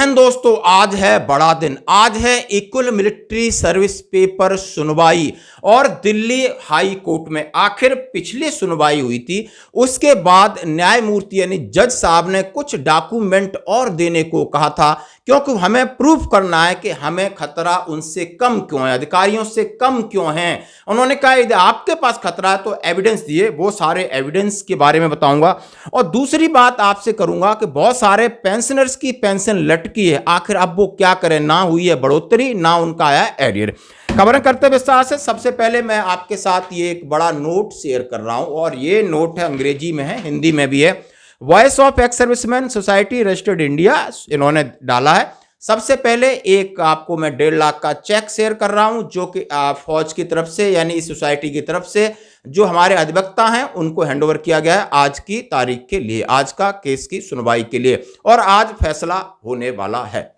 बहन दोस्तों, आज है बड़ा दिन। आज है इक्वल मिलिट्री सर्विस पेपर सुनवाई और दिल्ली हाई कोर्ट में आखिर पिछली सुनवाई हुई थी। उसके बाद न्यायमूर्ति यानी जज साहब ने कुछ डॉक्यूमेंट और देने को कहा था, क्योंकि हमें प्रूफ करना है कि हमें खतरा उनसे कम क्यों है, अधिकारियों से कम क्यों है। उन्होंने कहा यदि आपके पास खतरा है तो एविडेंस दिए। वो सारे एविडेंस के बारे में बताऊंगा और दूसरी बात आपसे करूंगा कि बहुत सारे पेंशनर्स की पेंशन लटकी है, आखिर अब वो क्या करें। ना हुई है बढ़ोतरी, ना उनका आया एरियर। खबरें करते विस्तार से। सबसे पहले मैं आपके साथ ये एक बड़ा नोट शेयर कर रहा हूं और ये नोट है, अंग्रेजी में है, हिंदी में भी है। Voice of ex serviceman society registered India इन्होंने डाला है। सबसे पहले एक आपको मैं 1.5 लाख का चेक शेयर कर रहा हूं, जो कि फौज की तरफ से यानी इस सोसाइटी की तरफ से जो हमारे अधिवक्ता हैं उनको हैंडओवर किया गया है आज की तारीख के लिए, आज का केस की सुनवाई के लिए, और आज फैसला होने वाला है।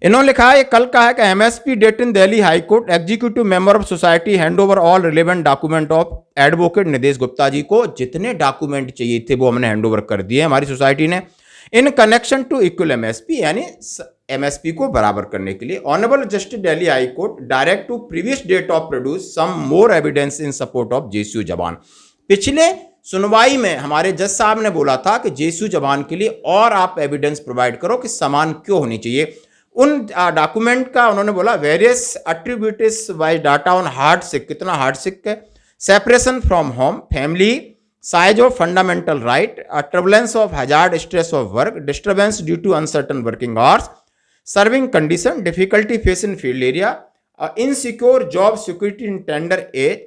इन्होंने लिखा है, कल का है कि MSP date in Delhi high court, executive member of society hand over all relevant document of advocate Nidesh Gupta जी को जितने डॉक्यूमेंट चाहिए थे वो हमने हैंड ओवर कर दिए हमारी सोसाइटी ने, in connection to equal MSP यानी एमएसपी को बराबर करने के लिए। Honourable justice Delhi high court direct to previous date of produce some more evidence in support of JSU jawan. पिछले सुनवाई में हमारे जज साहब ने बोला था कि जेएसयू जवान के लिए और आप एविडेंस प्रोवाइड करो कि समान क्यों होनी चाहिए। उन डॉक्यूमेंट का उन्होंने बोला various attributes wise data on hardship, कितना हार्ड सिक है, separation from home, family, size of fundamental right, turbulence of hazard, stress of work, disturbance due to uncertain working hours, serving condition, difficulty face in field area, insecure job security in tender age,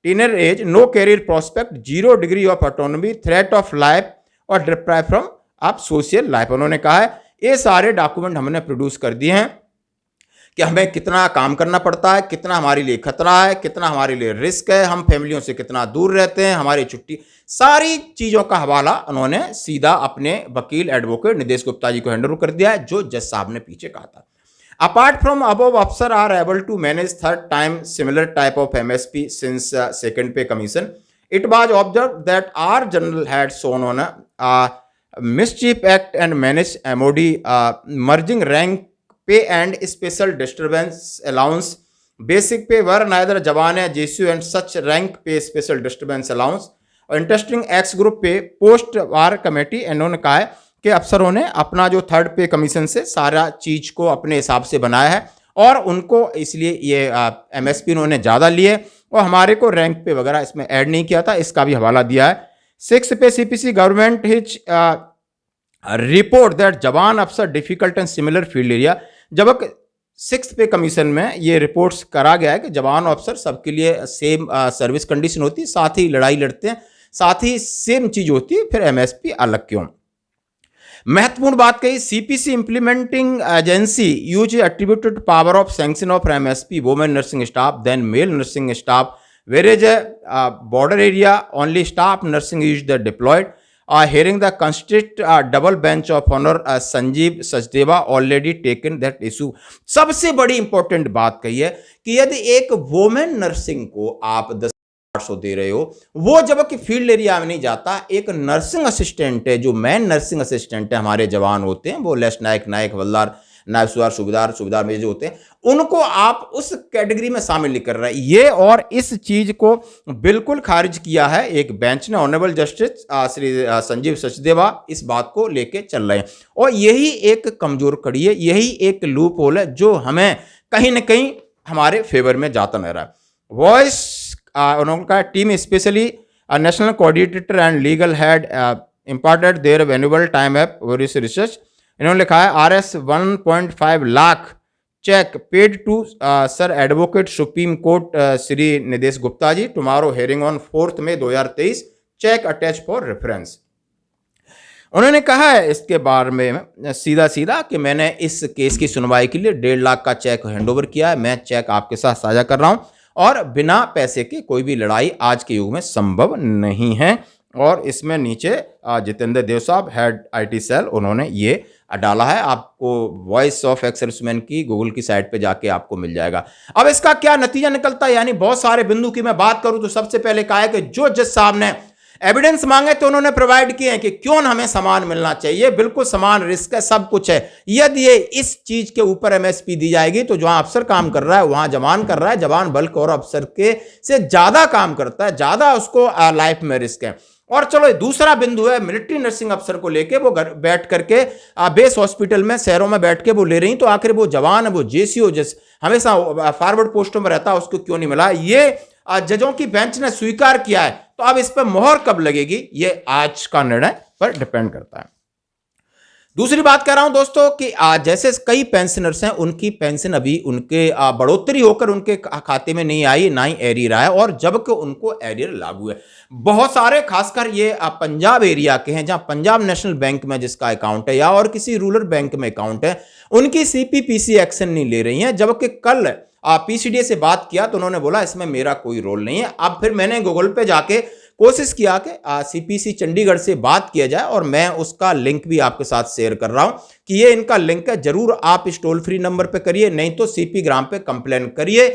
teener age, no career prospect, 0 degree of autonomy, threat of life और deprive from आप social life. उन्होंने कहा है ये सारे document हमने produce कर दिए हैं कि हमें कितना काम करना पड़ता है, कितना हमारे लिए खतरा है, कितना हमारे लिए रिस्क है, हम फैमिलियों से कितना दूर रहते हैं, हमारी छुट्टी, सारी चीज़ों का हवाला उन्होंने सीधा अपने वकील एडवोकेट निदेश गुप्ता जी को हैंडओवर कर दिया है, जो जज साहब ने पीछे कहा था। अपार्ट फ्रॉम अबव, अफसर are able to manage third time similar type of MSP since second pay commission. It was observe that our general had shown on mischief act and manage MOD merging rank pay and special disturbance allowance. Basic pay were neither Jawan or JSU and such rank pay special disturbance allowance. Interesting X group पे post वार committee इन्होंने कहा है कि अफसरों ने अपना जो third पे कमीशन से सारा चीज को अपने हिसाब से बनाया है और उनको इसलिए ये एमएसपी उन्होंने ज़्यादा लिए और हमारे को रैंक पे वगैरह इसमें ऐड नहीं किया था, इसका भी हवाला दिया है। 6 पे CPC government his report that जवान अफसर difficult and similar field area. जब 6 पे कमीशन में ये रिपोर्ट्स करा गया है कि जवान अफसर सबके लिए सेम सर्विस कंडीशन होती है, साथ ही लड़ाई लड़ते हैं, साथ ही सेम चीज होती है, फिर एमएसपी अलग क्यों। महत्वपूर्ण बात कही, CPC implementing agency use attributed power of sanction of MSP women nursing staff then male nursing staff, whereas border area only staff nursing is the deployed. Hearing the constitute double bench of honor Sanjeev Sachdeva already taken that issue. सबसे बड़ी important बात कही है कि यदि एक women nursing को आप 10,800 दे रहे हो, वो जबकि फील्ड एरिया में नहीं जाता, एक नर्सिंग असिस्टेंट है जो मैन नर्सिंग असिस्टेंट है, हमारे जवान होते हैं, वो लेफ्ट नायक, नायक हवलदार, नायब सुबेदार, सुबेदार में जो होते हैं, उनको आप उस कैटेगरी में शामिल नहीं कर रहे हैं। ये और इस चीज को बिल्कुल खारिज किया है एक बेंच ने। ऑनरेबल जस्टिस श्री संजीव सचदेवा इस बात को लेके चल रहे हैं और यही एक कमजोर कड़ी है, यही एक लूप होल है जो हमें कहीं ना कहीं हमारे फेवर में जाता नजर रहा है। वॉइस उन्होंने कहा team specially national coordinator and legal head imparted their valuable time up various research. इन्होंने लिखा है RS 1.5 lakh cheque paid to sir advocate supreme court Shri Nidesh Gupta ji, tomorrow hearing on 4 May 2023, cheque attach for reference. उन्होंने कहा है इसके बारे में सीधा सीधा कि मैंने इस केस की सुनवाई के लिए 1.5 लाख का चेक हैंडओवर किया है। मैं चेक आपके साथ साझा कर रहा हूं और बिना पैसे की कोई भी लड़ाई आज के युग में संभव नहीं है। और इसमें नीचे जितेंद्र देव साहब हेड IT सेल उन्होंने ये डाला है, आपको वॉइस ऑफ एक्स सर्विसमैन की गूगल की साइट पे जाके आपको मिल जाएगा। अब इसका क्या नतीजा निकलता है, यानी बहुत सारे बिंदु की मैं बात करूं तो सबसे पहले कहा है कि जो जज साहब ने एविडेंस मांगे तो उन्होंने प्रोवाइड किए हैं कि क्यों हमें समान मिलना चाहिए, बिल्कुल समान रिस्क है, सब कुछ है। यदि ये इस चीज के ऊपर एमएसपी दी जाएगी तो जहां अफसर काम कर रहा है वहां जवान कर रहा है, जवान बल्कि और अफसर के से ज्यादा काम करता है, ज्यादा उसको लाइफ में रिस्क है। और चलो दूसरा बिंदु है मिलिट्री नर्सिंग अफसर को लेके, वो घर बैठ करके बेस हॉस्पिटल में शहरों में बैठ के वो ले रही, तो आखिर वो जवान है, वो जेसीओ जिस हमेशा फॉरवर्ड पोस्टों में रहता है उसको क्यों नहीं मिला? ये जजों की बेंच ने स्वीकार किया है, तो अब इस पर मोहर कब लगेगी ये आज का निर्णय पर डिपेंड करता है। दूसरी बात कह रहा हूं दोस्तों कि जैसे कई पेंशनर्स हैं उनकी पेंशन अभी उनके बढ़ोतरी होकर उनके खाते में नहीं आई, ना ही एरियर आया, और जबकि उनको एरियर लागू है। बहुत सारे खासकर ये पंजाब एरिया के हैं जहां पंजाब नेशनल बैंक में जिसका अकाउंट है या और किसी रूरल बैंक में अकाउंट है, उनकी सीपीपीसी एक्शन नहीं ले रही है। जबकि कल पीसीडीए से बात किया तो उन्होंने बोला इसमें मेरा कोई रोल नहीं है। अब फिर मैंने गूगल पे जाके कोशिश किया कि सीपीसी चंडीगढ़ से बात किया जाए, और मैं उसका लिंक भी आपके साथ शेयर कर रहा हूं कि ये इनका लिंक है, जरूर आप इस टोल फ्री नंबर पे करिए, नहीं तो सीपी ग्राम पे कंप्लेन करिए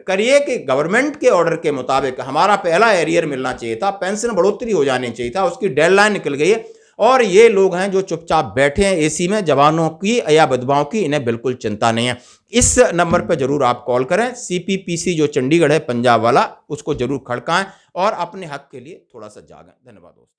कि गवर्नमेंट के ऑर्डर के मुताबिक हमारा पहला एरियर मिलना चाहिए था, पेंशन बढ़ोतरी हो जानी चाहिए था, उसकी डेडलाइन निकल गई है, और ये लोग हैं जो चुपचाप बैठे हैं एसी में, जवानों की या विधवाओं की इन्हें बिल्कुल चिंता नहीं है। इस नंबर पर जरूर आप कॉल करें, सीपीपीसी जो चंडीगढ़ है पंजाब वाला, उसको जरूर खड़काएं और अपने हक के लिए थोड़ा सा जागें। धन्यवाद दोस्तों।